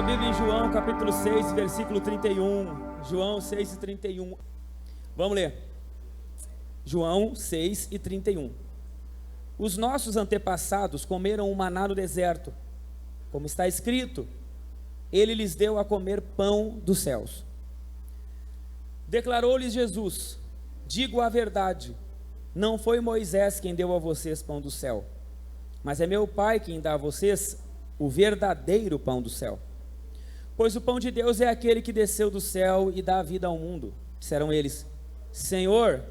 sua Bíblia em João capítulo 6, versículo 31. João 6 e 31. Vamos ler. João 6 e 31. Os nossos antepassados comeram o maná no deserto, como está escrito, ele lhes deu a comer pão dos céus. Declarou-lhes Jesus: digo a verdade, não foi Moisés quem deu a vocês pão do céu, mas é meu Pai quem dá a vocês o verdadeiro pão do céu. Pois o pão de Deus é aquele que desceu do céu e dá vida ao mundo. Disseram eles: Senhor,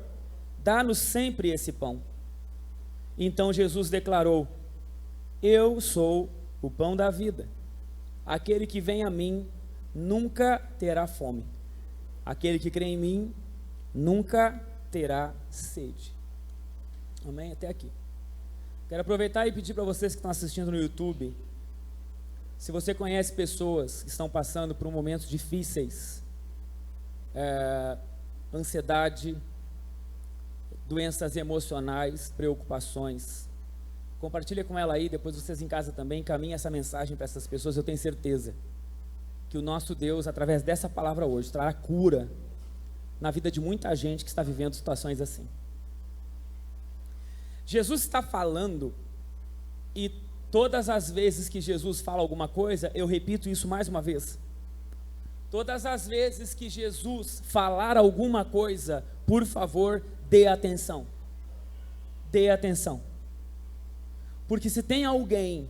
dá-nos sempre esse pão. Então Jesus declarou: eu sou o pão da vida. Aquele que vem a mim nunca terá fome. Aquele que crê em mim nunca terá sede. Amém? Até aqui. Quero aproveitar e pedir para vocês que estão assistindo no YouTube, se você conhece pessoas que estão passando por momentos difíceis, ansiedade, doenças emocionais, preocupações, compartilha com ela aí, depois vocês em casa também, encaminhem essa mensagem para essas pessoas. Eu tenho certeza que o nosso Deus, através dessa palavra hoje, trará cura na vida de muita gente que está vivendo situações assim. Jesus está falando, e todas as vezes que Jesus fala alguma coisa, eu repito isso mais uma vez. Todas as vezes que Jesus falar alguma coisa, por favor, dê atenção. Dê atenção. Porque se tem alguém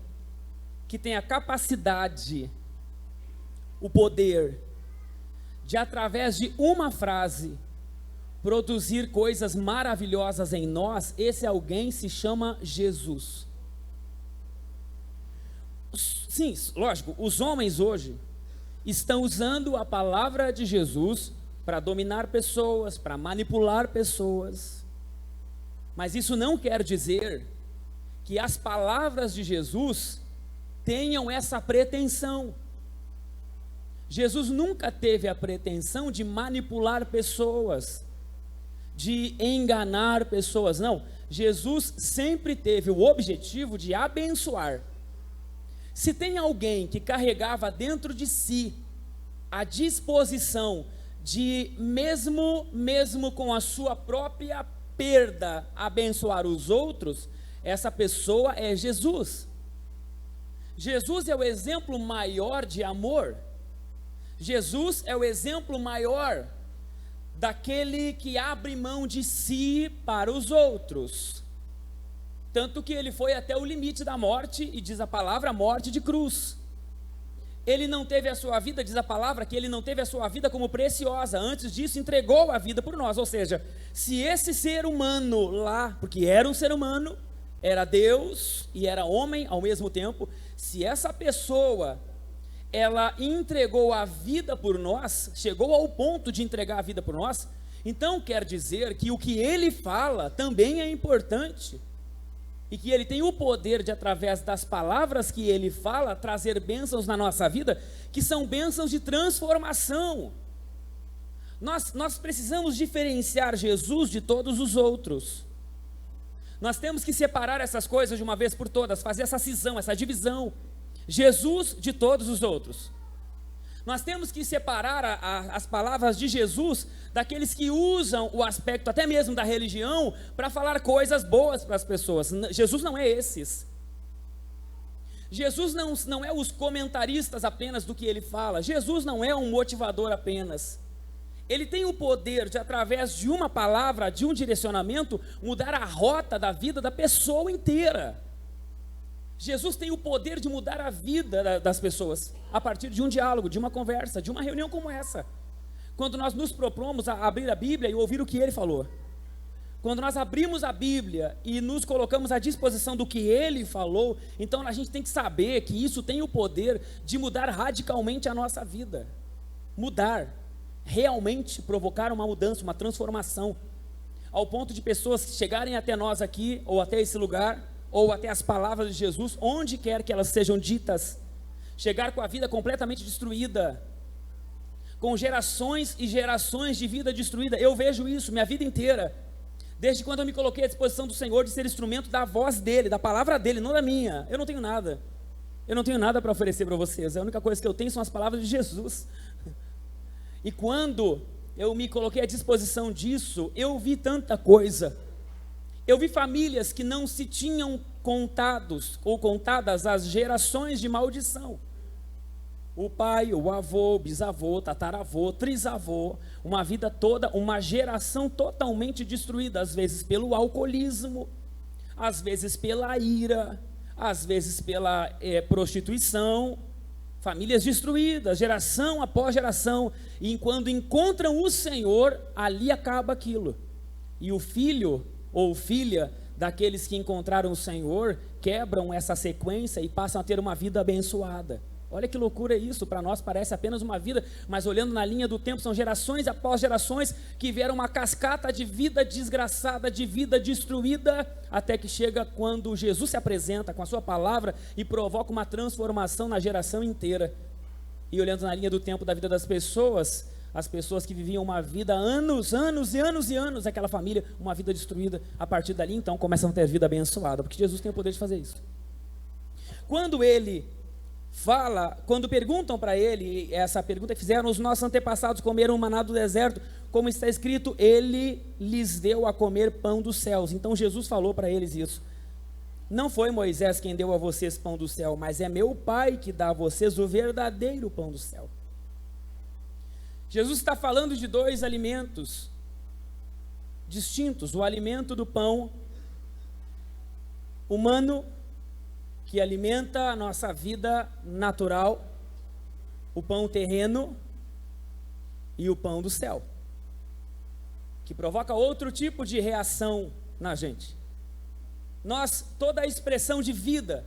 que tem a capacidade, o poder, de através de uma frase, produzir coisas maravilhosas em nós, esse alguém se chama Jesus. Sim, lógico, os homens hoje estão usando a palavra de Jesus para dominar pessoas, para manipular pessoas, mas isso não quer dizer que as palavras de Jesus tenham essa pretensão. Jesus nunca teve a pretensão de manipular pessoas, de enganar pessoas, não. Jesus sempre teve o objetivo de abençoar. Se tem alguém que carregava dentro de si a disposição de, mesmo com a sua própria perda, abençoar os outros, essa pessoa é Jesus. Jesus é o exemplo maior de amor. Jesus é o exemplo maior daquele que abre mão de si para os outros. Tanto que ele foi até o limite da morte, e diz a palavra, morte de cruz. Ele não teve a sua vida, diz a palavra, que ele não teve a sua vida como preciosa. Antes disso, entregou a vida por nós. Ou seja, se esse ser humano lá, porque era um ser humano, era Deus e era homem ao mesmo tempo, se essa pessoa, ela entregou a vida por nós, chegou ao ponto de entregar a vida por nós, então quer dizer que o que ele fala também é importante. E que ele tem o poder de, através das palavras que ele fala, trazer bênçãos na nossa vida, que são bênçãos de transformação. Nós precisamos diferenciar Jesus de todos os outros. Nós temos que separar essas coisas de uma vez por todas, fazer essa cisão, essa divisão. Jesus de todos os outros. Nós temos que separar as palavras de Jesus daqueles que usam o aspecto até mesmo da religião para falar coisas boas para as pessoas. Jesus não é esses. Jesus não é os comentaristas apenas do que ele fala. Jesus não é um motivador apenas. Ele tem o poder de, através de uma palavra, de um direcionamento, mudar a rota da vida da pessoa inteira. Jesus tem o poder de mudar a vida das pessoas, a partir de um diálogo, de uma conversa, de uma reunião como essa. Quando nós nos propomos a abrir a Bíblia e ouvir o que ele falou. Quando nós abrimos a Bíblia e nos colocamos à disposição do que ele falou, então a gente tem que saber que isso tem o poder de mudar radicalmente a nossa vida. Mudar, realmente provocar uma mudança, uma transformação, ao ponto de pessoas chegarem até nós aqui, ou até esse lugar, ou até as palavras de Jesus, onde quer que elas sejam ditas, chegar com a vida completamente destruída, com gerações e gerações de vida destruída. Eu vejo isso minha vida inteira, desde quando eu me coloquei à disposição do Senhor, de ser instrumento da voz dele, da palavra dele, não da minha. Eu não tenho nada, Eu não tenho nada para oferecer para vocês, a única coisa que eu tenho são as palavras de Jesus. E quando eu me coloquei à disposição disso, eu vi tanta coisa. Eu vi famílias que não se tinham contados ou contadas as gerações de maldição. O pai, o avô, bisavô, tataravô, trisavô, uma vida toda, uma geração totalmente destruída, às vezes pelo alcoolismo, às vezes pela ira, às vezes pela prostituição, famílias destruídas, geração após geração, e quando encontram o Senhor, ali acaba aquilo, e o filho ou filha daqueles que encontraram o Senhor, quebram essa sequência e passam a ter uma vida abençoada. Olha que loucura isso, para nós parece apenas uma vida, mas olhando na linha do tempo, são gerações após gerações que vieram uma cascata de vida desgraçada, de vida destruída, até que chega quando Jesus se apresenta com a sua palavra e provoca uma transformação na geração inteira. E olhando na linha do tempo da vida das pessoas, as pessoas que viviam uma vida anos, aquela família, uma vida destruída, a partir dali então começam a ter vida abençoada, porque Jesus tem o poder de fazer isso. Quando ele fala, quando perguntam para ele, essa pergunta que fizeram, os nossos antepassados comeram maná do deserto, como está escrito, ele lhes deu a comer pão dos céus. Então Jesus falou para eles isso. Não foi Moisés quem deu a vocês pão do céu, mas é meu Pai que dá a vocês o verdadeiro pão do céu. Jesus está falando de dois alimentos distintos, o alimento do pão humano, que alimenta a nossa vida natural, o pão terreno, e o pão do céu, que provoca outro tipo de reação na gente. Toda a expressão de vida,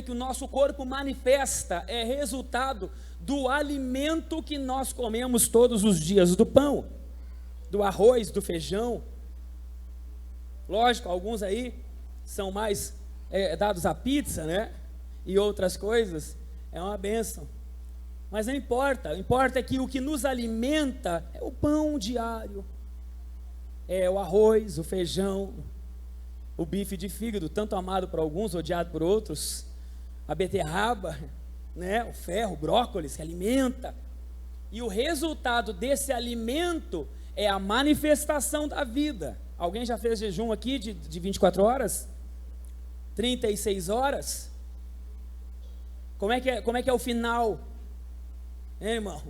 que o nosso corpo manifesta é resultado do alimento que nós comemos todos os dias, do pão, do arroz, do feijão. Lógico, alguns aí são mais dados à pizza, né? E outras coisas, é uma bênção. Mas não importa, o importa é que o que nos alimenta é o pão diário, é o arroz, o feijão, o bife de fígado, tanto amado por alguns, odiado por outros, a beterraba, né? O ferro, o brócolis, que alimenta. E o resultado desse alimento é a manifestação da vida. Alguém já fez jejum aqui de 24 horas? 36 horas? Como é que é o final? Hein, irmão?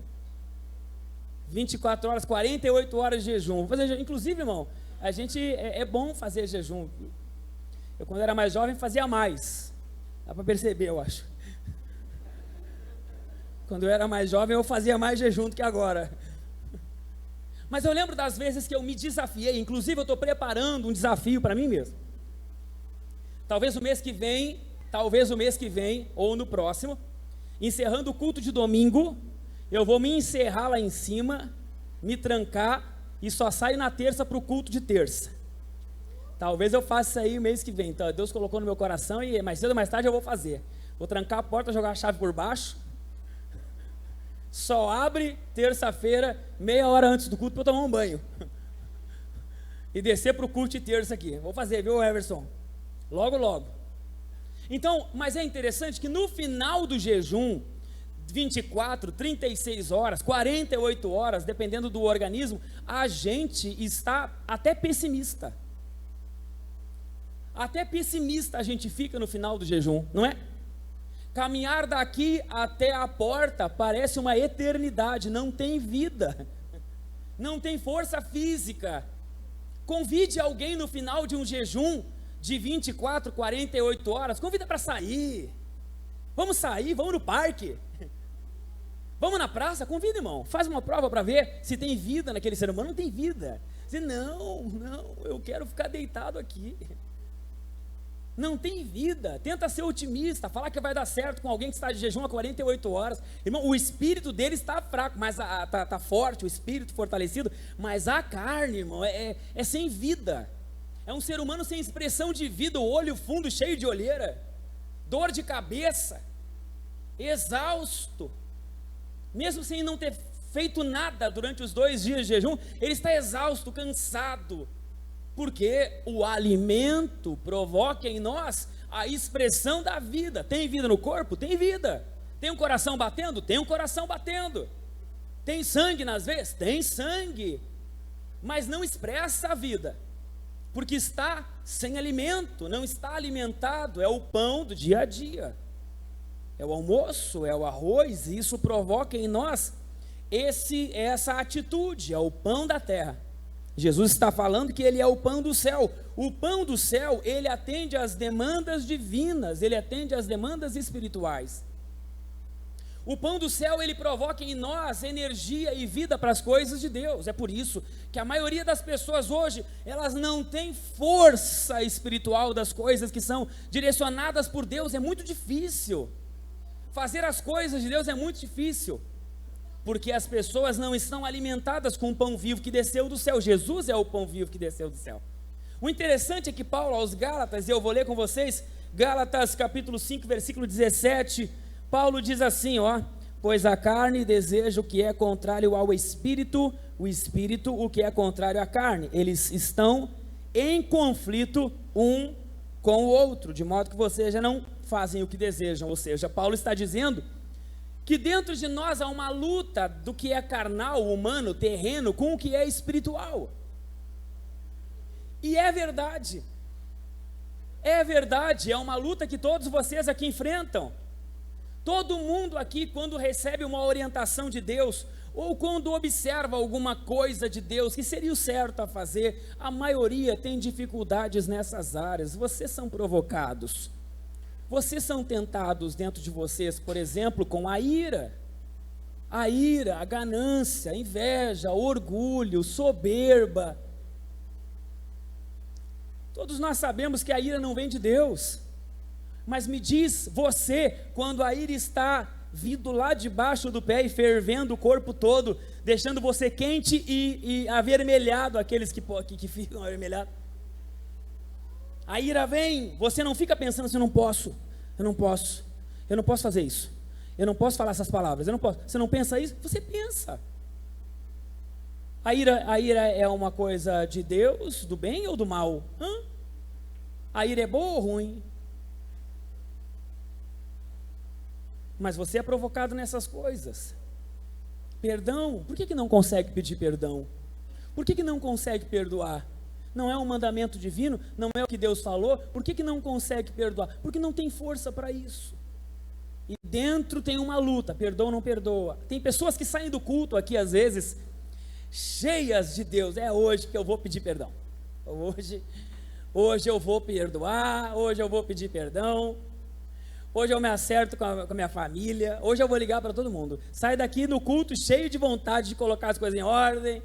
24 horas, 48 horas de jejum. Vou fazer, inclusive, irmão, a gente é bom fazer jejum. Eu, quando era mais jovem, fazia mais. Dá para perceber, eu acho. Quando eu era mais jovem, eu fazia mais jejum do que agora. Mas eu lembro das vezes que eu me desafiei. Inclusive, eu estou preparando um desafio para mim mesmo. Talvez o mês que vem, ou no próximo, encerrando o culto de domingo, eu vou me encerrar lá em cima, me trancar e só saio na terça para o culto de terça. Talvez eu faça isso aí o mês que vem. Então, Deus colocou no meu coração e mais cedo ou mais tarde eu vou fazer. Vou trancar a porta, jogar a chave por baixo. Só abre terça-feira, meia hora antes do culto, para eu tomar um banho. E descer para o culto de terça aqui. Vou fazer, viu, Everson? Logo, logo. Então, mas é interessante que no final do jejum, 24, 36 horas, 48 horas, dependendo do organismo, a gente está até pessimista. Até pessimista a gente fica no final do jejum, não é? Caminhar daqui até a porta parece uma eternidade, não tem vida, não tem força física. Convide alguém no final de um jejum de 24, 48 horas, convida para sair. Vamos sair, vamos no parque. Vamos na praça, convida, irmão. Faz uma prova para ver se tem vida naquele ser humano. Não tem vida. Diz, não, eu quero ficar deitado aqui. Não tem vida. Tenta ser otimista, falar que vai dar certo com alguém que está de jejum há 48 horas. Irmão, o espírito dele está fraco, mas está forte, o espírito fortalecido, mas a carne, irmão, é sem vida. É um ser humano sem expressão de vida, o olho fundo cheio de olheira, dor de cabeça, exausto. Mesmo sem não ter feito nada durante os 2 dias de jejum, ele está exausto, cansado, porque o alimento provoca em nós a expressão da vida. Tem vida no corpo? Tem vida. Tem um coração batendo? Tem um coração batendo. Tem sangue nas veias? Tem sangue. Mas não expressa a vida, porque está sem alimento, não está alimentado. É o pão do dia a dia, é o almoço, é o arroz, e isso provoca em nós essa atitude, é o pão da terra. Jesus está falando que ele é o pão do céu. O pão do céu, ele atende às demandas divinas, ele atende às demandas espirituais. O pão do céu, ele provoca em nós energia e vida para as coisas de Deus. É por isso que a maioria das pessoas hoje, elas não têm força espiritual das coisas que são direcionadas por Deus. É muito difícil. Fazer as coisas de Deus é muito difícil, porque as pessoas não estão alimentadas com o pão vivo que desceu do céu. Jesus é o pão vivo que desceu do céu. O interessante é que Paulo aos Gálatas, e eu vou ler com vocês, Gálatas capítulo 5, versículo 17, Paulo diz assim, pois a carne deseja o que é contrário ao Espírito, o Espírito o que é contrário à carne. Eles estão em conflito um com o outro, de modo que vocês já não fazem o que desejam. Ou seja, Paulo está dizendo que dentro de nós há uma luta do que é carnal, humano, terreno, com o que é espiritual. E é verdade, é uma luta que todos vocês aqui enfrentam. Todo mundo aqui, quando recebe uma orientação de Deus, ou quando observa alguma coisa de Deus que seria o certo a fazer, a maioria tem dificuldades nessas áreas. Vocês são provocados, vocês são tentados dentro de vocês, por exemplo, com a ira, a ganância, a inveja, o orgulho, soberba. Todos nós sabemos que a ira não vem de Deus. Mas me diz você, quando a ira está vindo lá debaixo do pé e fervendo o corpo todo, deixando você quente e avermelhado, aqueles que ficam avermelhados. A ira vem, você não fica pensando assim, eu não posso fazer isso, eu não posso falar essas palavras, eu não posso. Você não pensa isso? Você pensa. A ira é uma coisa de Deus, do bem ou do mal? A ira é boa ou ruim? Mas você é provocado nessas coisas. Perdão, por que não consegue pedir perdão? Por que não consegue perdoar? Não é um mandamento divino? Não é o que Deus falou? Por que não consegue perdoar? Porque não tem força para isso. E dentro tem uma luta, perdoa ou não perdoa. Tem pessoas que saem do culto aqui às vezes, cheias de Deus, é hoje que eu vou pedir perdão. Hoje eu vou perdoar, hoje eu vou pedir perdão. Hoje eu me acerto com a minha família, hoje eu vou ligar para todo mundo. Sai daqui no culto cheio de vontade de colocar as coisas em ordem.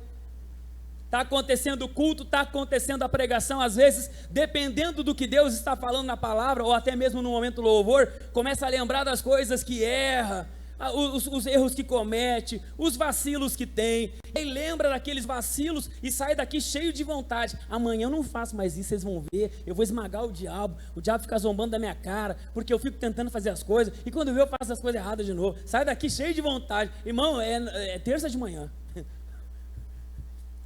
Está acontecendo o culto, está acontecendo a pregação, às vezes, dependendo do que Deus está falando na palavra, ou até mesmo no momento do louvor, começa a lembrar das coisas que erra, os erros que comete, os vacilos que tem, e lembra daqueles vacilos e sai daqui cheio de vontade. Amanhã eu não faço mais isso, vocês vão ver, eu vou esmagar o diabo fica zombando da minha cara, porque eu fico tentando fazer as coisas, e quando eu faço as coisas erradas de novo, sai daqui cheio de vontade. Irmão, é terça de manhã,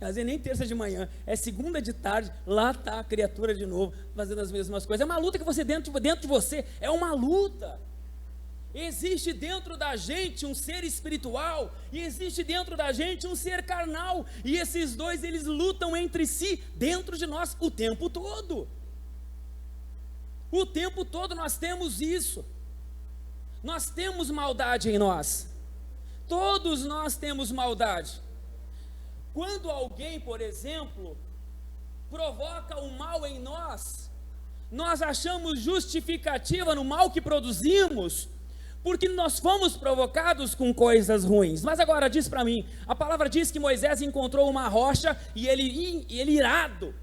às vezes nem terça de manhã, é segunda de tarde, lá está a criatura de novo, fazendo as mesmas coisas. É uma luta que você dentro de você, é uma luta. Existe dentro da gente um ser espiritual e existe dentro da gente um ser carnal, e esses dois, eles lutam entre si dentro de nós o tempo todo. O tempo todo nós temos isso. Nós temos maldade em nós. Todos nós temos maldade. Quando alguém, por exemplo, provoca o mal em nós, nós achamos justificativa no mal que produzimos, porque nós fomos provocados com coisas ruins. Mas agora diz para mim, a palavra diz que Moisés encontrou uma rocha e ele irado,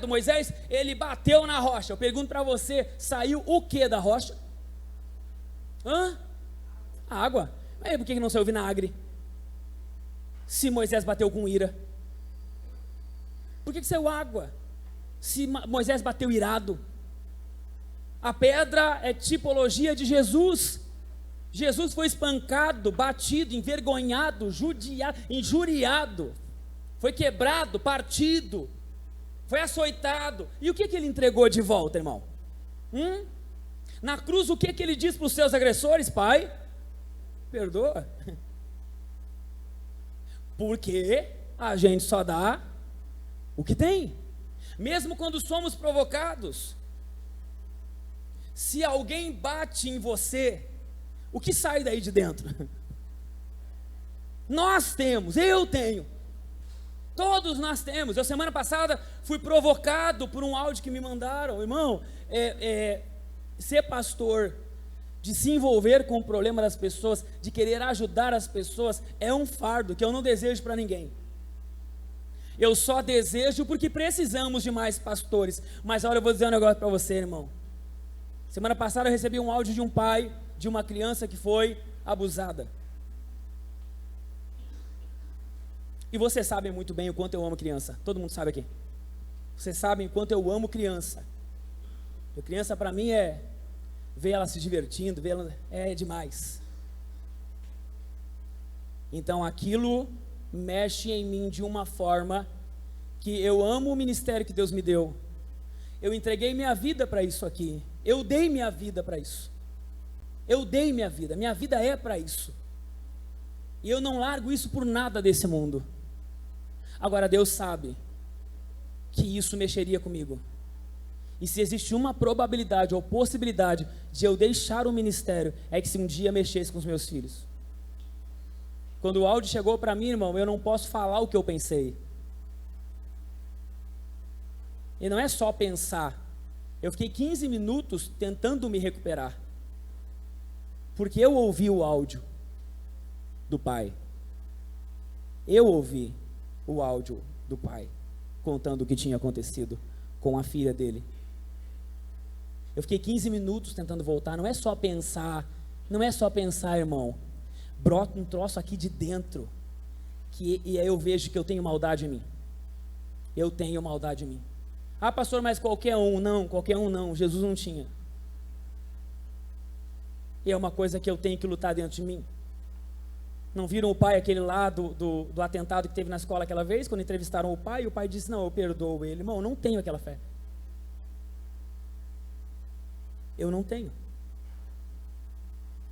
Moisés, ele bateu na rocha. Eu pergunto para você, saiu o que da rocha? Água. Mas por que não saiu vinagre? Se Moisés bateu com ira, por que saiu água? Se Moisés bateu irado. A pedra é tipologia de Jesus. Jesus foi espancado, batido, envergonhado, injuriado, foi quebrado, partido, foi açoitado. E o que ele entregou de volta, irmão? Na cruz, o que ele diz para os seus agressores? Pai, perdoa. Porque a gente só dá o que tem. Mesmo quando somos provocados, se alguém bate em você, o que sai daí de dentro? Nós temos, eu tenho. Todos nós temos. Eu semana passada fui provocado por um áudio que me mandaram. Irmão, ser pastor, de se envolver com o problema das pessoas, de querer ajudar as pessoas, é um fardo que eu não desejo para ninguém. Eu só desejo porque precisamos de mais pastores. Mas olha, eu vou dizer um negócio para você, irmão. Semana passada eu recebi um áudio de um pai, de uma criança que foi abusada. E vocês sabem muito bem o quanto eu amo criança. Todo mundo sabe aqui. Vocês sabem o quanto eu amo criança. A criança para mim é ver ela se divertindo, ver ela é demais. Então aquilo mexe em mim de uma forma que eu amo o ministério que Deus me deu. Eu entreguei minha vida para isso aqui. Eu dei minha vida para isso. Eu dei minha vida é para isso. E eu não largo isso por nada desse mundo. Agora Deus sabe que isso mexeria comigo. E se existe uma probabilidade ou possibilidade de eu deixar o ministério, é que se um dia mexesse com os meus filhos. Quando o áudio chegou para mim, irmão, eu não posso falar o que eu pensei. E não é só pensar. Eu fiquei 15 minutos tentando me recuperar. Porque eu ouvi o áudio do pai. Eu ouvi o áudio do pai contando o que tinha acontecido com a filha dele. Eu fiquei 15 minutos tentando voltar. Não é só pensar, irmão. Brota um troço aqui de dentro, e aí eu vejo que eu tenho maldade em mim. Eu tenho maldade em mim. Ah, pastor, mas qualquer um não. Jesus não tinha. E é uma coisa que eu tenho que lutar dentro de mim. Não viram o pai, aquele lá do atentado que teve na escola aquela vez, quando entrevistaram o pai disse, não, eu perdoo ele. Irmão, eu não tenho aquela fé. Eu não tenho.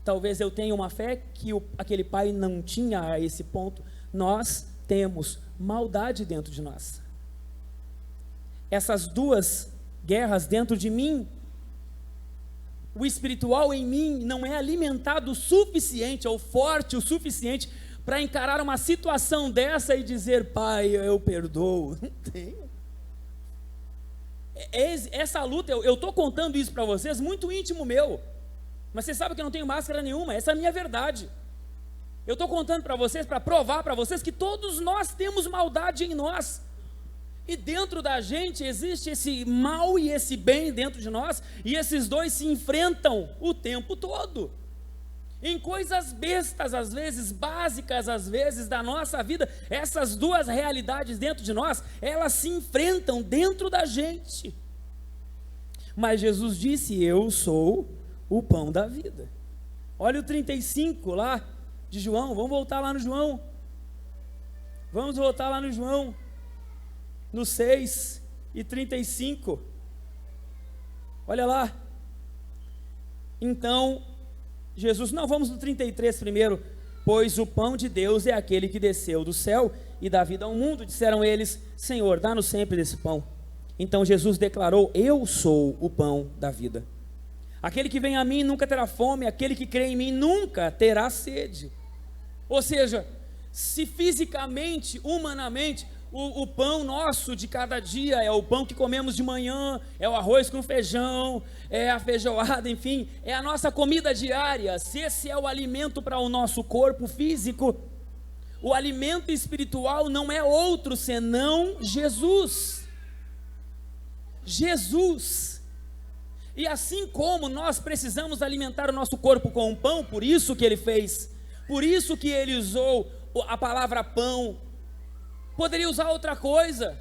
Talvez eu tenha uma fé que aquele pai não tinha a esse ponto. Nós temos maldade dentro de nós. Essas duas guerras dentro de mim, o espiritual em mim não é alimentado o suficiente, ou forte o suficiente, para encarar uma situação dessa e dizer, pai, eu perdoo. Não tenho. Essa luta, eu estou contando isso para vocês, muito íntimo meu, mas vocês sabem que eu não tenho máscara nenhuma, essa é a minha verdade. Eu estou contando para vocês, para provar para vocês que todos nós temos maldade em nós, e dentro da gente existe esse mal e esse bem dentro de nós, e esses dois se enfrentam o tempo todo, em coisas bestas às vezes, básicas às vezes da nossa vida. Essas duas realidades dentro de nós, elas se enfrentam dentro da gente. Mas Jesus disse, eu sou o pão da vida. Olha o 35 lá de João, vamos voltar lá no João. Vamos voltar lá no João, no 6:35. Olha lá. Então, Jesus, não, vamos no 33 primeiro. Pois o pão de Deus é aquele que desceu do céu e dá vida ao mundo. Disseram eles, Senhor, dá-nos sempre desse pão. Então Jesus declarou, eu sou o pão da vida. Aquele que vem a mim nunca terá fome, aquele que crê em mim nunca terá sede. Ou seja, se fisicamente, humanamente, o pão nosso de cada dia é o pão que comemos de manhã, é o arroz com feijão, é a feijoada, enfim, é a nossa comida diária. Se esse é o alimento para o nosso corpo físico, o alimento espiritual não é outro senão Jesus. Jesus. E assim como nós precisamos alimentar o nosso corpo com o pão, por isso que ele fez, por isso que ele usou a palavra pão. Poderia usar outra coisa,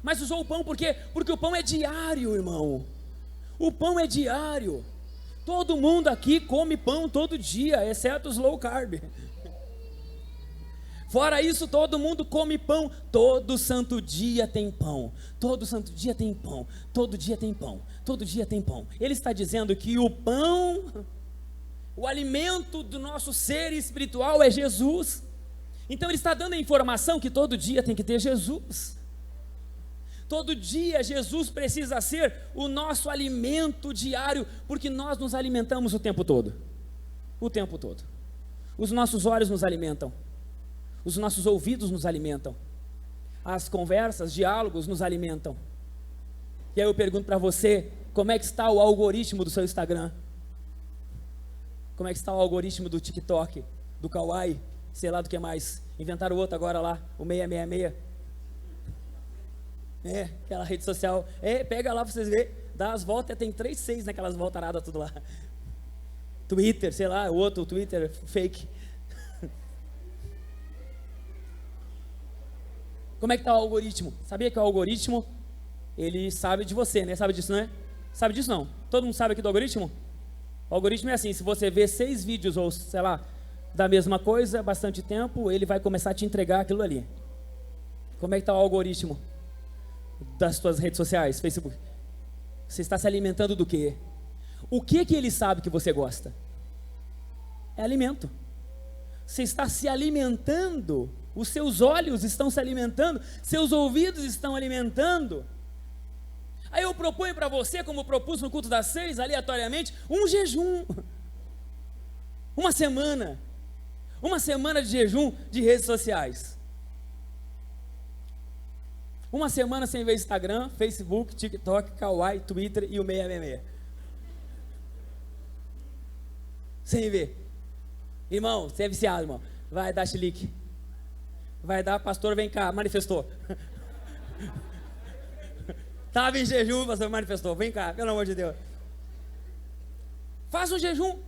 mas usou o pão porque o pão é diário, irmão. O pão é diário. Todo mundo aqui come pão todo dia, exceto os low carb. Fora isso, todo mundo come pão. Todo santo dia tem pão. Todo santo dia tem pão. Todo dia tem pão. Todo dia tem pão. Ele está dizendo que o pão, o alimento do nosso ser espiritual é Jesus. Então ele está dando a informação que todo dia tem que ter Jesus. Todo dia Jesus precisa ser o nosso alimento diário, porque nós nos alimentamos o tempo todo. O tempo todo. Os nossos olhos nos alimentam. Os nossos ouvidos nos alimentam. As conversas, diálogos nos alimentam. E aí eu pergunto para você, como é que está o algoritmo do seu Instagram? Como é que está o algoritmo do TikTok, do Kawaii, sei lá do que mais. Inventaram outro agora lá, o 666. Aquela rede social. Pega lá para vocês verem, dá as voltas, tem 3, 6 naquelas voltaradas tudo lá. Twitter, sei lá, o outro Twitter fake. Como é que está o algoritmo? Sabia que o algoritmo, ele sabe de você, né? Sabe disso, né? Sabe disso não? Todo mundo sabe aqui do algoritmo? O algoritmo é assim, se você vê 6 vídeos ou, sei lá, da mesma coisa, bastante tempo, ele vai começar a te entregar aquilo ali. Como é que está o algoritmo das suas redes sociais, Facebook? Você está se alimentando do quê? O que ele sabe que você gosta? É alimento. Você está se alimentando, os seus olhos estão se alimentando, seus ouvidos estão alimentando. Aí eu proponho para você, como propus no culto das 6, aleatoriamente, um jejum. Uma semana de jejum de redes sociais. Uma semana sem ver Instagram, Facebook, TikTok, Kawaii, Twitter e o 666. Sem ver. Irmão, você é viciado, irmão. Vai dar chilique. Vai dar, pastor, vem cá, manifestou. Estava em jejum, pastor, manifestou. Vem cá, pelo amor de Deus. Faz um jejum.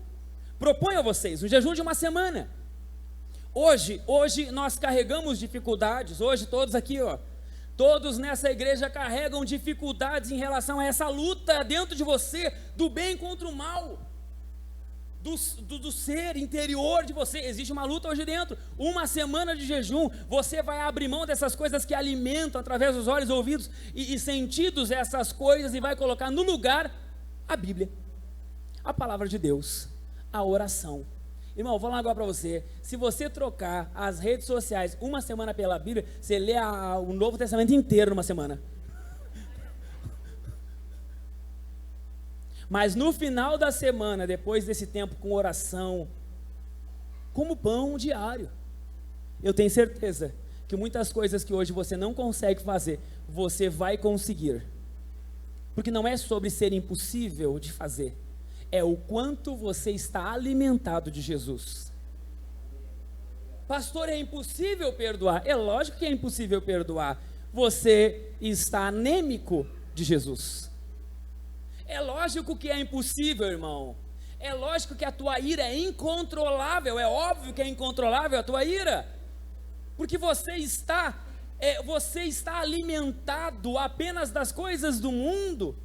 Proponho a vocês um jejum de uma semana. Hoje nós carregamos dificuldades. Hoje todos aqui, todos nessa igreja carregam dificuldades em relação a essa luta dentro de você, do bem contra o mal. Do ser interior de você, existe uma luta hoje dentro. Uma semana de jejum, você vai abrir mão dessas coisas que alimentam através dos olhos, ouvidos e sentidos essas coisas e vai colocar no lugar a Bíblia, a palavra de Deus, a oração. Irmão, vou falar agora para você, se você trocar as redes sociais uma semana pela Bíblia, você lê o Novo Testamento inteiro numa semana. Mas no final da semana, depois desse tempo com oração, como pão diário, eu tenho certeza que muitas coisas que hoje você não consegue fazer, você vai conseguir. Porque não é sobre ser impossível de fazer, é o quanto você está alimentado de Jesus. Pastor, é impossível perdoar? É lógico que é impossível perdoar. Você está anêmico de Jesus. É lógico que é impossível, irmão. É lógico que a tua ira é incontrolável. É óbvio que é incontrolável a tua ira, porque você está alimentado apenas das coisas do mundo.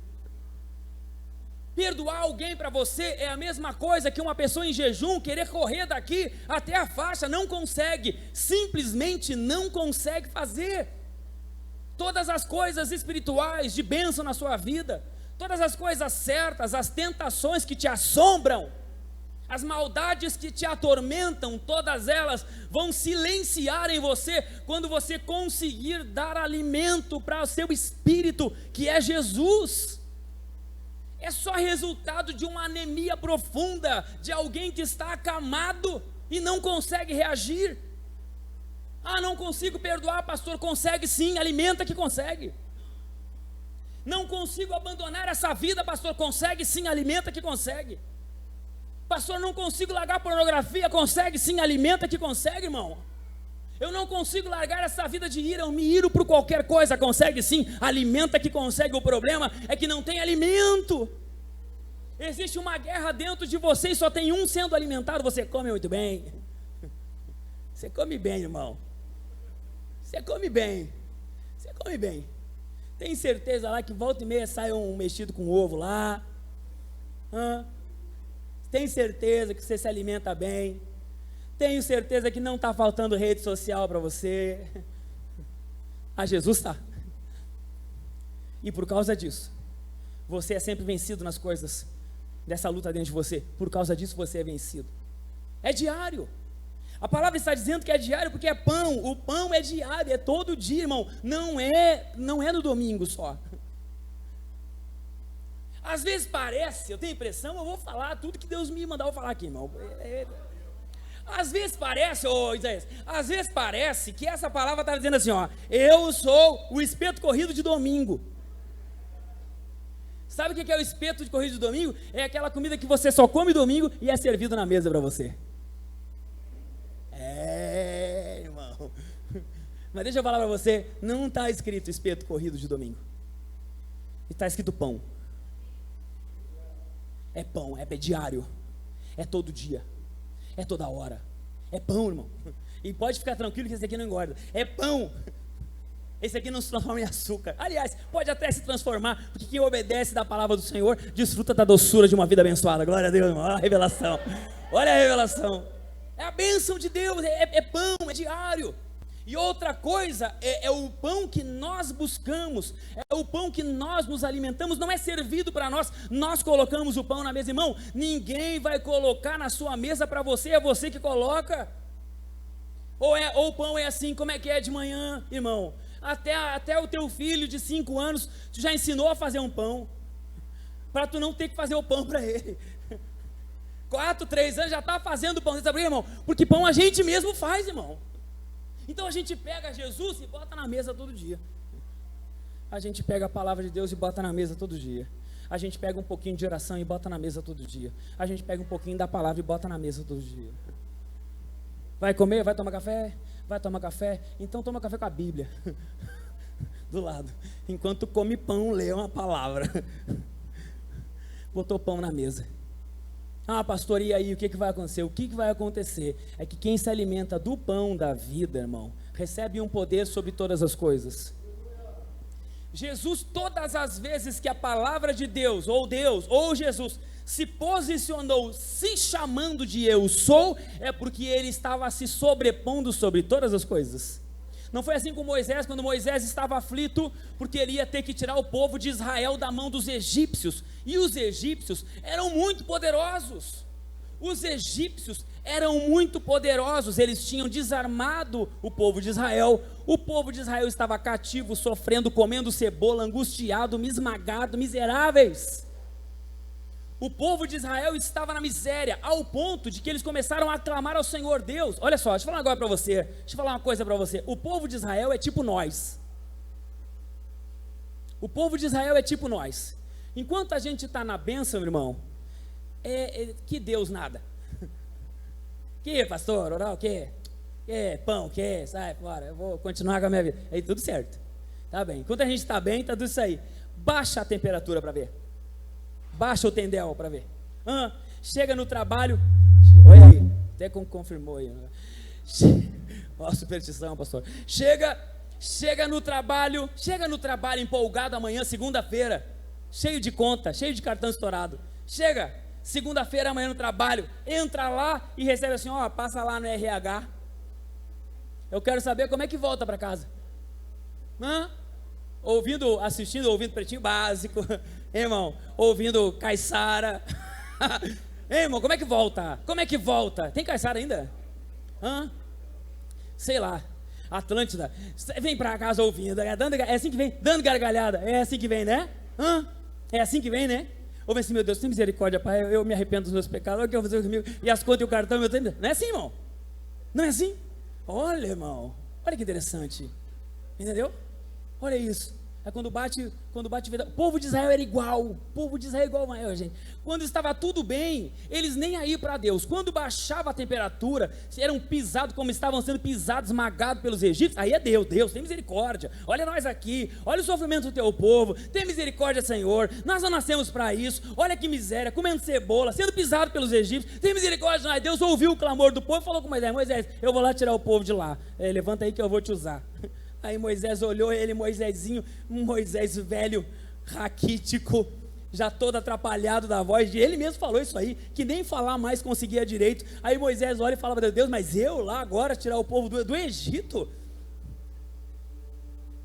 Perdoar alguém para você é a mesma coisa que uma pessoa em jejum querer correr daqui até a faixa. Não consegue, simplesmente não consegue fazer. Todas as coisas espirituais de bênção na sua vida, todas as coisas certas, as tentações que te assombram, as maldades que te atormentam, todas elas vão silenciar em você quando você conseguir dar alimento para o seu espírito, que é Jesus. É só resultado de uma anemia profunda, de alguém que está acamado e não consegue reagir. Não consigo perdoar, pastor. Consegue sim, alimenta que consegue. Não consigo abandonar essa vida, pastor. Consegue sim, alimenta que consegue. Pastor, não consigo largar pornografia. Consegue sim, alimenta que consegue, irmão. Eu não consigo largar essa vida de ira, eu me iro por qualquer coisa. Consegue sim, alimenta que consegue. O problema é que não tem alimento. Existe uma guerra dentro de você e só tem um sendo alimentado. Você come muito bem. Você come bem, irmão. Você come bem. Você come bem. Tem certeza lá que volta e meia sai um mexido com ovo lá? Tem certeza que você se alimenta bem? Tenho certeza que não está faltando rede social para você. A Jesus está. E por causa disso, você é sempre vencido nas coisas dessa luta dentro de você. Por causa disso você é vencido. É diário. A palavra está dizendo que é diário porque é pão. O pão é diário, é todo dia, irmão. Não é no domingo só. Às vezes parece, eu tenho a impressão, eu vou falar tudo que Deus me mandou falar aqui, irmão. Às vezes parece, Isaías, às vezes parece que essa palavra está dizendo assim, ó, eu sou o espeto corrido de domingo. Sabe o que é o espeto de corrido de domingo? É aquela comida que você só come domingo e é servido na mesa para você. Irmão. Mas deixa eu falar para você, não está escrito espeto corrido de domingo. Está escrito pão. É pão, é diário. É todo dia. É toda hora. É pão, irmão. E pode ficar tranquilo que esse aqui não engorda. É pão. Esse aqui não se transforma em açúcar. Aliás, pode até se transformar, porque quem obedece da palavra do Senhor desfruta da doçura de uma vida abençoada. Glória a Deus, irmão. Olha a revelação. Olha a revelação. É a bênção de Deus, é pão, é diário. E outra coisa, é o pão que nós buscamos, é o pão que nós nos alimentamos, não é servido para nós, nós colocamos o pão na mesa, irmão. Ninguém vai colocar na sua mesa para você, é você que coloca. Ou o pão é assim, como é que é de manhã, irmão? Até o teu filho de 5 anos, tu já ensinou a fazer um pão, para tu não ter que fazer o pão para ele. 4, 3 anos já está fazendo pão, sabe, irmão? Porque pão a gente mesmo faz, irmão. Então a gente pega Jesus e bota na mesa todo dia. A gente pega a palavra de Deus e bota na mesa todo dia. A gente pega um pouquinho de oração e bota na mesa todo dia. A gente pega um pouquinho da palavra e bota na mesa todo dia. Vai comer? Vai tomar café? Vai tomar café? Então toma café com a Bíblia. Do lado. Enquanto come pão, lê uma palavra. Botou pão na mesa. Ah, pastor, e aí, o que vai acontecer? O que vai acontecer é que quem se alimenta do pão da vida, irmão, recebe um poder sobre todas as coisas. Jesus, todas as vezes que a palavra de Deus, ou Jesus, se posicionou, se chamando de eu sou, é porque ele estava se sobrepondo sobre todas as coisas. Não foi assim com Moisés, quando Moisés estava aflito, porque ele ia ter que tirar o povo de Israel da mão dos egípcios, e os egípcios eram muito poderosos. Os egípcios eram muito poderosos, eles tinham desarmado o povo de Israel estava cativo, sofrendo, comendo cebola, angustiado, esmagado, miseráveis. O povo de Israel estava na miséria, ao ponto de que eles começaram a clamar ao Senhor Deus. Olha só, deixa eu falar agora para você, deixa eu falar uma coisa para você. O povo de Israel é tipo nós. O povo de Israel é tipo nós. Enquanto a gente está na bênção, irmão, que Deus nada. Que pastor, orar o quê? Que pão, que? Sai fora, eu vou continuar com a minha vida. Aí tudo certo, tá bem. Enquanto a gente está bem, está tudo isso aí. Baixa a temperatura para ver. Baixa o tendel para ver. Chega no trabalho. Olha aí, até confirmou aí. Ó, superstição, pastor. Chega no trabalho empolgado amanhã, segunda-feira, cheio de conta, cheio de cartão estourado. Chega, segunda-feira amanhã no trabalho, entra lá e recebe assim, ó, passa lá no RH. Eu quero saber como é que volta para casa. Assistindo Pretinho Básico, irmão, ouvindo Caiçara. Irmão, como é que volta? Tem Caiçara ainda? Sei lá, Atlântida, vem pra casa ouvindo, é assim que vem, dando gargalhada, é assim que vem, né? É assim que vem, né? Ou vem assim, meu Deus, tem misericórdia, pai, eu me arrependo dos meus pecados, olha o que eu vou fazer comigo, e as contas e o cartão, meu Deus, não é assim, irmão? Não é assim? Olha, irmão, olha que interessante, entendeu? Olha isso. É quando bate, o povo de Israel era igual, maior, gente. Quando estava tudo bem, eles nem aí para Deus. Quando baixava a temperatura, eram pisados como estavam sendo pisados, esmagados pelos egípcios. Aí é Deus, tem misericórdia. Olha nós aqui, olha o sofrimento do teu povo. Tem misericórdia, Senhor. Nós não nascemos para isso. Olha que miséria, comendo cebola, sendo pisado pelos egípcios. Tem misericórdia, nós. Deus ouviu o clamor do povo e falou com Moisés, eu vou lá tirar o povo de lá. Levanta aí que eu vou te usar. Aí Moisés olhou ele, Moisés velho, raquítico, já todo atrapalhado da voz, ele mesmo falou isso aí, que nem falar mais conseguia direito. Aí Moisés olha e fala para Deus, mas eu lá agora tirar o povo do Egito?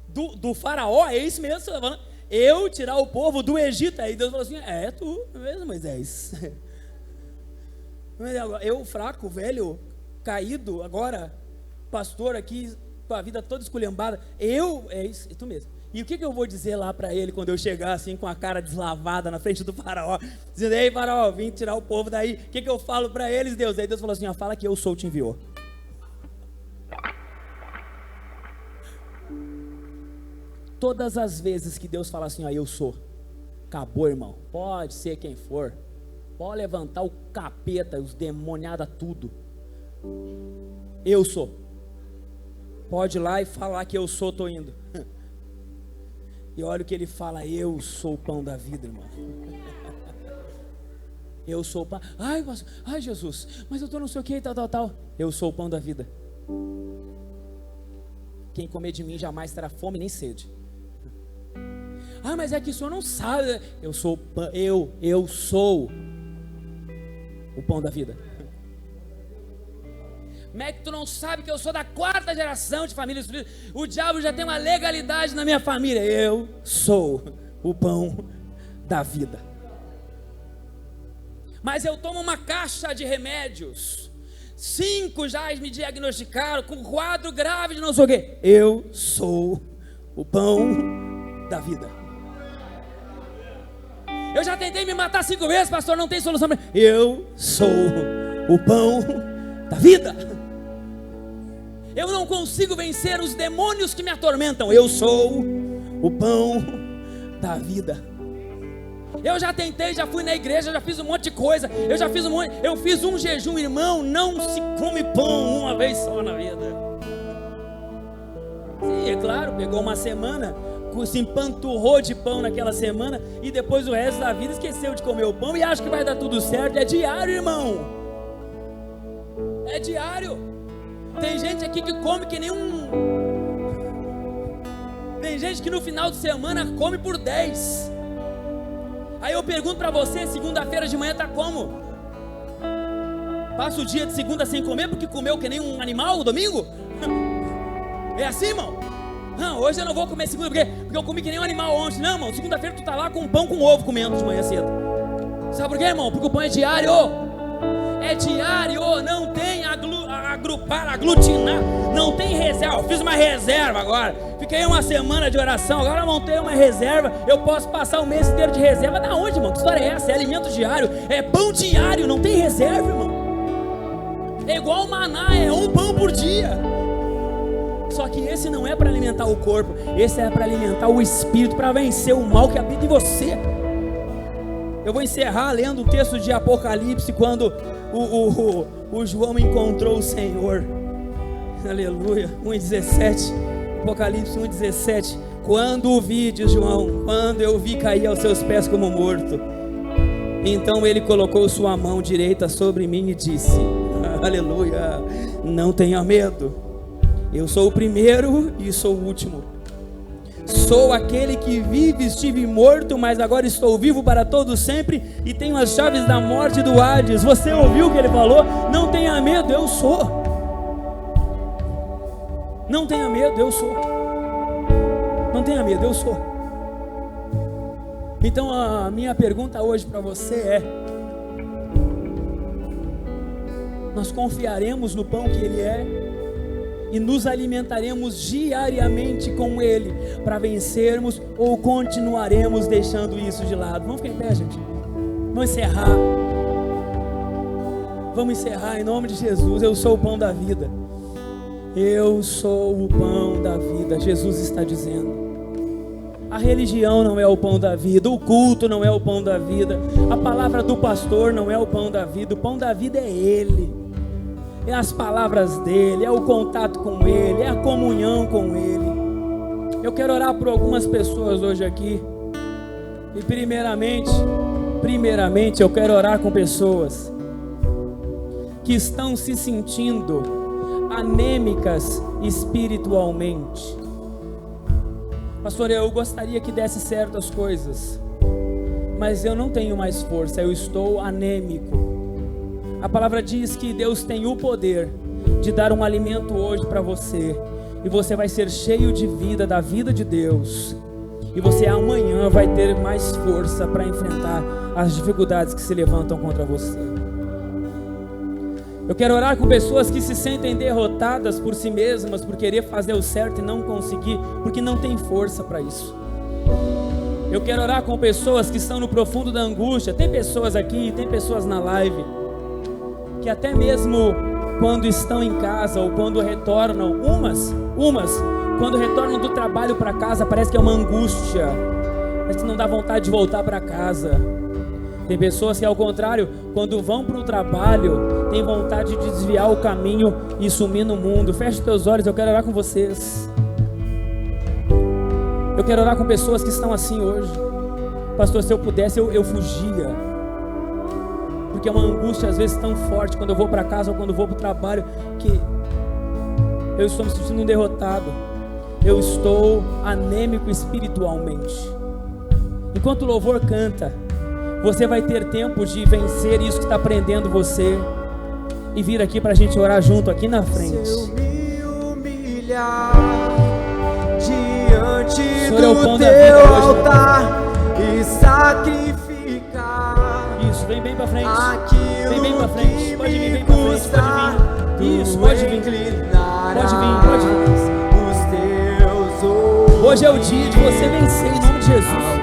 Do faraó, é isso mesmo que você está falando? Eu tirar o povo do Egito? Aí Deus falou assim, é tu mesmo, Moisés. Eu fraco, velho, caído, agora, pastor aqui, com a vida toda esculhambada, é isso, é tu mesmo. E o que eu vou dizer lá para ele quando eu chegar assim com a cara deslavada na frente do faraó, dizendo, ei faraó, vim tirar o povo daí, o que eu falo para eles, Deus? Aí Deus falou assim, fala que eu sou, te enviou. Todas as vezes que Deus fala assim, eu sou, acabou, irmão, pode ser quem for, pode levantar o capeta, os demoniados, tudo, eu sou, pode ir lá e falar que eu sou, tô indo. E olha o que ele fala, eu sou o pão da vida, irmão. Eu sou o pão, ai Jesus, mas eu tô não sei o que, tal, eu sou o pão da vida. Quem comer de mim jamais terá fome nem sede. Mas é que o senhor não sabe, eu sou o pão da vida. Como é que tu não sabe que eu sou da 4ª geração de família? O diabo já tem uma legalidade na minha família. Eu sou o pão da vida. Mas eu tomo uma caixa de remédios, 5 já me diagnosticaram com quadro grave de não sei o quê. Eu sou o pão da vida. Eu já tentei me matar 5 vezes, pastor, não tem solução. Eu sou o pão da vida. Eu não consigo vencer os demônios que me atormentam. Eu sou o pão da vida. Eu já tentei, já fui na igreja, já fiz um monte de coisa. Eu fiz um jejum, irmão. Não se come pão uma vez só na vida. Sim, é claro, pegou uma semana, se empanturrou de pão naquela semana e depois o resto da vida esqueceu de comer o pão e acha que vai dar tudo certo. É diário, irmão. É diário. Tem gente aqui que come que nem Tem gente que no final de semana come por 10. Aí eu pergunto pra você, segunda-feira de manhã tá como? Passa o dia de segunda sem comer porque comeu que nem um animal domingo? É assim, irmão? Não, hoje eu não vou comer segunda porque eu comi que nem um animal ontem. Não, irmão, segunda-feira tu tá lá com um pão com ovo comendo de manhã cedo. Sabe por quê, irmão? Porque o pão é diário. É diário, não tem aglutinar, não tem reserva. Eu fiz uma reserva agora, fiquei uma semana de oração, agora montei uma reserva, eu posso passar o mês inteiro de reserva. Da onde, irmão? Que história é essa? É alimento diário, é pão diário, não tem reserva, irmão. É igual maná, é um pão por dia. Só que esse não é para alimentar o corpo, esse é para alimentar o espírito, para vencer o mal que habita em você. Eu vou encerrar lendo o texto de Apocalipse, quando o João encontrou o Senhor. Aleluia. 1,17. Apocalipse 1,17. Quando o vi, diz João, quando eu vi cair aos seus pés como morto, então ele colocou sua mão direita sobre mim e disse, aleluia, não tenha medo, eu sou o primeiro e sou o último. Sou aquele que vive, estive morto, mas agora estou vivo para todo sempre e tenho as chaves da morte e do Hades. Você ouviu o que ele falou? Não tenha medo, eu sou. Não tenha medo, eu sou. Não tenha medo, eu sou. Então a minha pergunta hoje para você é: nós confiaremos no pão que ele é e nos alimentaremos diariamente com ele para vencermos, ou continuaremos deixando isso de lado? Vamos ficar em pé, gente. Vamos encerrar. Vamos encerrar em nome de Jesus. Eu sou o pão da vida. Eu sou o pão da vida. Jesus está dizendo. A religião não é o pão da vida, o culto não é o pão da vida, a palavra do pastor não é o pão da vida. O pão da vida é ele. É as palavras dele, é o contato com ele, é a comunhão com ele. Eu quero orar por algumas pessoas hoje aqui. E primeiramente eu quero orar com pessoas que estão se sentindo anêmicas espiritualmente. Pastor, eu gostaria que desse certo as coisas, mas eu não tenho mais força, eu estou anêmico. A palavra diz que Deus tem o poder de dar um alimento hoje para você, e você vai ser cheio de vida, da vida de Deus, e você amanhã vai ter mais força para enfrentar as dificuldades que se levantam contra você. Eu quero orar com pessoas que se sentem derrotadas por si mesmas, por querer fazer o certo e não conseguir, porque não tem força para isso. Eu quero orar com pessoas que estão no profundo da angústia. Tem pessoas aqui, tem pessoas na live, que até mesmo quando estão em casa ou quando retornam, umas quando retornam do trabalho para casa, parece que é uma angústia, parece que não dá vontade de voltar para casa. Tem pessoas que, ao contrário, quando vão para o trabalho, tem vontade de desviar o caminho e sumir no mundo. Feche os teus olhos, eu quero orar com vocês. Eu quero orar com pessoas que estão assim hoje. Pastor, se eu pudesse, eu fugia, porque é uma angústia às vezes tão forte quando eu vou para casa ou quando eu vou para o trabalho, que eu estou me sentindo um derrotado. Eu estou anêmico espiritualmente. Enquanto o louvor canta, você vai ter tempo de vencer isso que está prendendo você e vir aqui para a gente orar junto aqui na frente. Se eu me humilhar diante do teu altar e sacrificar, isso, vem bem para frente. Vem bem para frente. Pode vir, vem para frente, pode vir. Isso, pode vir. Pode vir. Os teus ouvidos. Hoje é o dia de você vencer em nome de Jesus.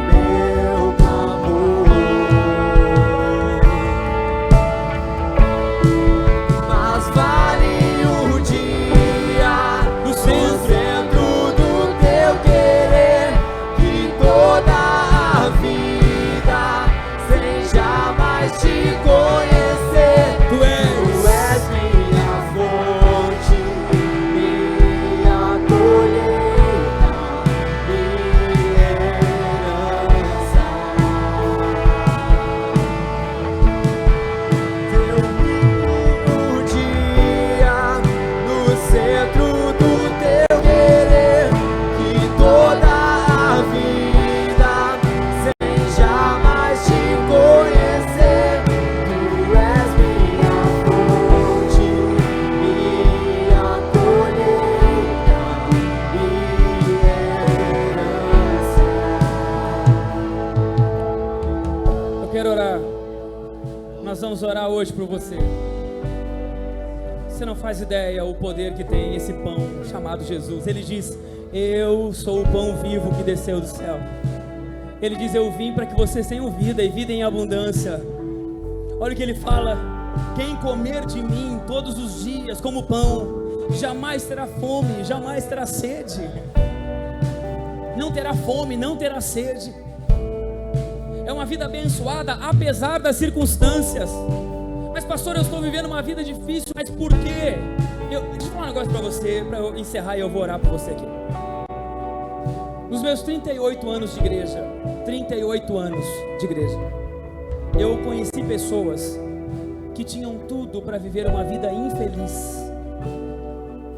Orar hoje por você. Você não faz ideia o poder que tem esse pão chamado Jesus. Ele diz: eu sou o pão vivo que desceu do céu. Ele diz: eu vim para que vocês tenham vida e vida em abundância. Olha o que ele fala: quem comer de mim todos os dias como pão, jamais terá fome, jamais terá sede. Não terá fome, não terá sede. É uma vida abençoada apesar das circunstâncias. Mas pastor, eu estou vivendo uma vida difícil, mas por quê? Deixa eu falar um negócio para você, para eu encerrar, e eu vou orar por você aqui. Nos meus 38 anos de igreja, 38 anos de igreja, eu conheci pessoas que tinham tudo para viver uma vida infeliz,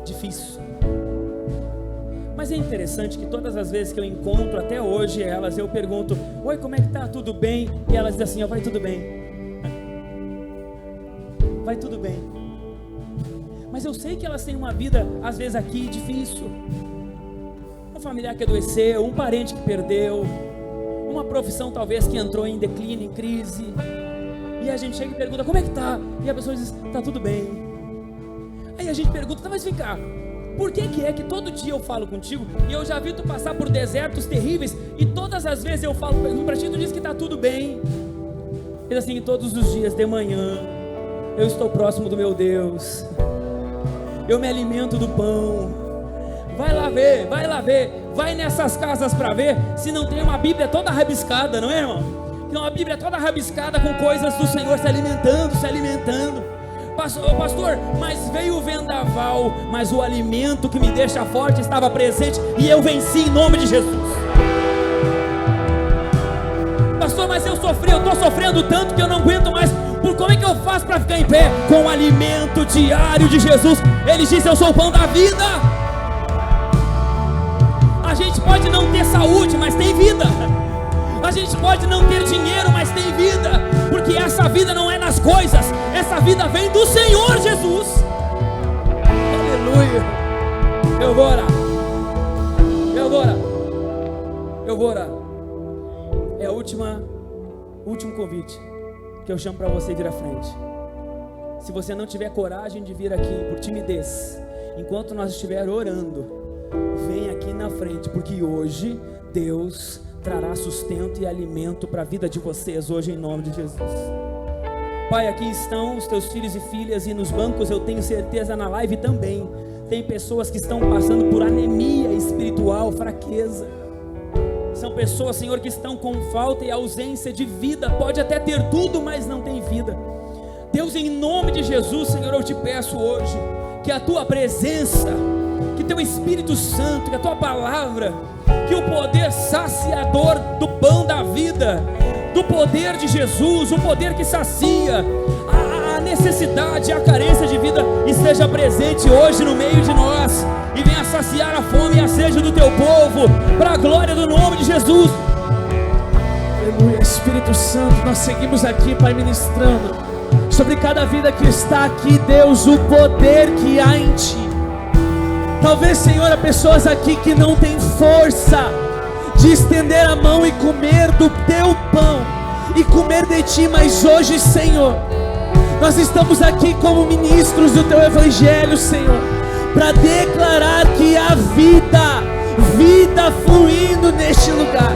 difícil. Mas é interessante que todas as vezes que eu encontro até hoje elas, eu pergunto: oi, como é que tá? Tudo bem? E elas dizem assim: ó, vai tudo bem. Vai tudo bem. Mas eu sei que elas têm uma vida, às vezes aqui, difícil. Um familiar que adoeceu, um parente que perdeu, uma profissão talvez que entrou em declínio, em crise. E a gente chega e pergunta: como é que tá? E a pessoa diz: tá tudo bem. Aí a gente pergunta: tá, mas vem cá, por que é que todo dia eu falo contigo e eu já vi tu passar por desertos terríveis e todas as vezes eu falo para ti, tu diz que tá tudo bem? Ele assim: todos os dias de manhã eu estou próximo do meu Deus, eu me alimento do pão. Vai lá ver, vai nessas casas para ver se não tem uma Bíblia toda rabiscada, não é, irmão? Tem uma Bíblia toda rabiscada com coisas do Senhor, se alimentando. Pastor, mas veio o vendaval, mas o alimento que me deixa forte estava presente e eu venci em nome de Jesus. Pastor, mas eu estou sofrendo tanto que eu não aguento mais. Como é que eu faço para ficar em pé? Com o alimento diário de Jesus. Ele diz: eu sou o pão da vida. A gente pode não ter saúde, mas tem vida. A gente pode não ter dinheiro, mas tem vida, porque essa vida não é nas coisas, essa vida vem do Senhor Jesus. Aleluia. Eu vou orar. É o último convite que eu chamo para você vir à frente. Se você não tiver coragem de vir aqui por timidez, enquanto nós estiver orando, vem aqui na frente, porque hoje Deus trará sustento e alimento para a vida de vocês hoje, em nome de Jesus. Pai, aqui estão os teus filhos e filhas, e nos bancos eu tenho certeza, na live também tem pessoas que estão passando por anemia espiritual, fraqueza. São pessoas, Senhor, que estão com falta e ausência de vida. Pode até ter tudo, mas não tem vida. Deus, em nome de Jesus, Senhor, eu te peço hoje que a tua presença, que teu Espírito Santo, que a tua palavra, que o poder saciador do pão da vida, do poder de Jesus, o poder que sacia a necessidade, a carência de vida, esteja presente hoje no meio de nós, e venha saciar a fome e a sede do teu povo, para a glória do nome de Jesus. Aleluia. Espírito Santo, nós seguimos aqui, Pai, ministrando sobre cada vida que está aqui, Deus, o poder que há em ti. Talvez, Senhor, há pessoas aqui que não têm força de estender a mão e comer do teu pão e comer de ti, mas hoje, Senhor, nós estamos aqui como ministros do teu evangelho, Senhor, para declarar que há vida fluindo neste lugar.